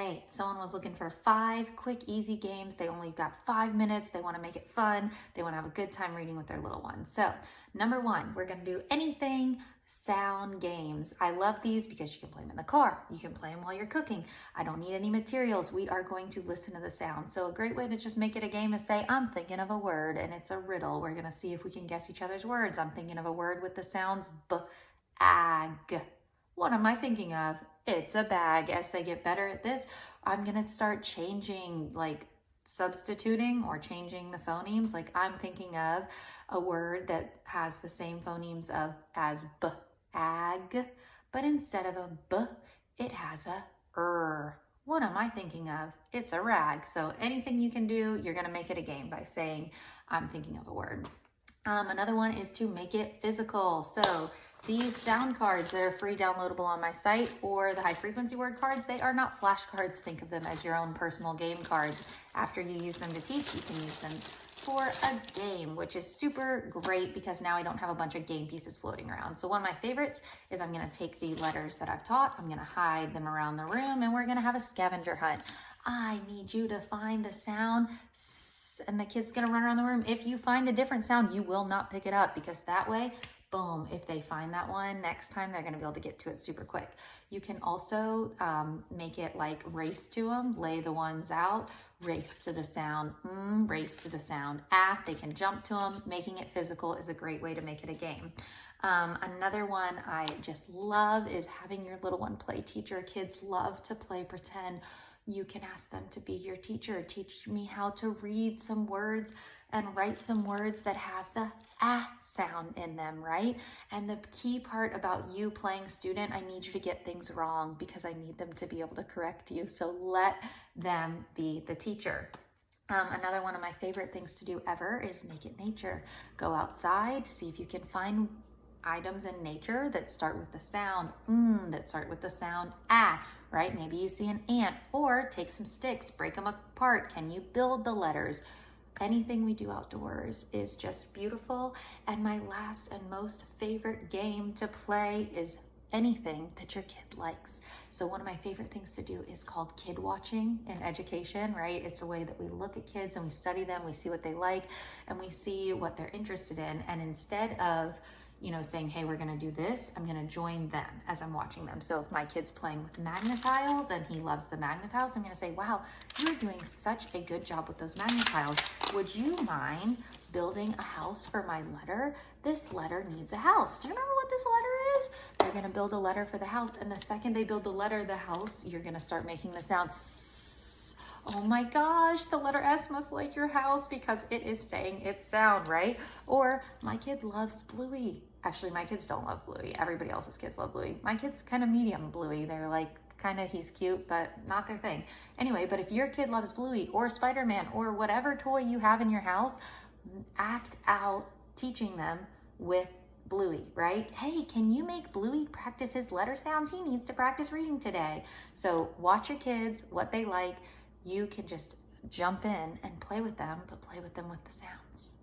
Great. Someone was looking for 5 quick, easy games. They only got 5 minutes. They want to make it fun. They want to have a good time reading with their little ones. So number 1, we're going to do anything sound games. I love these because you can play them in the car. You can play them while you're cooking. I don't need any materials. We are going to listen to the sound. So a great way to just make it a game is say, I'm thinking of a word, and it's a riddle. We're going to see if we can guess each other's words. I'm thinking of a word with the sounds ag. What am I thinking of? It's a bag. As they get better at this, I'm going to start changing, like substituting or changing the phonemes. Like I'm thinking of a word that has the same phonemes as b, ag, but instead of a b, it has a What am I thinking of? It's a rag. So anything you can do, you're going to make it a game by saying, I'm thinking of a word. Another one is to make it physical. So these sound cards that are free downloadable on my site, or the high frequency word cards, they are not flashcards. Think of them as your own personal game cards. After you use them to teach, you can use them for a game, which is super great because now I don't have a bunch of game pieces floating around. So one of my favorites is I'm going to take the letters that I've taught, I'm going to hide them around the room, and we're going to have a scavenger hunt. I need you to find the sound S, and the kid's going to run around the room. If you find a different sound, you will not pick it up, because that way, boom, if they find that one, next time they're going to be able to get to it super quick. You can also make it like race to them, lay the ones out, race to the sound, race to the sound, they can jump to them. Making it physical is a great way to make it a game. Another one I just love is having your little one play teacher. Kids love to play pretend. You can ask them to be your teacher. Teach me how to read some words and write some words that have the sound in them, right? And the key part about you playing student, I need you to get things wrong because I need them to be able to correct you. So let them be the teacher. Another one of my favorite things to do ever is make it nature. Go outside, see if you can find items in nature that start with the sound that start with the sound right? Maybe you see an ant, or take some sticks, break them apart. Can you build the letters? Anything we do outdoors is just beautiful. And my last and most favorite game to play is anything that your kid likes. So one of my favorite things to do is called kid watching in education, right? It's a way that we look at kids and we study them, we see what they like, and we see what they're interested in. And instead of saying, hey, we're going to do this, I'm going to join them as I'm watching them. So if my kid's playing with magnetiles and he loves the magnetiles, I'm going to say, wow, you're doing such a good job with those magnetiles. Would you mind building a house for my letter? This letter needs a house. Do you remember what this letter is? They're going to build a letter for the house. And the second they build the letter, the house, you're going to start making the sound S. Oh my gosh, the letter S must like your house because it is saying its sound, right? Or my kid loves Bluey. Actually, my kids don't love Bluey. Everybody else's kids love Bluey. My kid's kind of medium Bluey. They're like, he's cute, but not their thing. Anyway, but if your kid loves Bluey or Spider-Man or whatever toy you have in your house, act out teaching them with Bluey, right? Hey, can you make Bluey practice his letter sounds? He needs to practice reading today. So watch your kids, what they like. You can just jump in and play with them, but play with them with the sounds.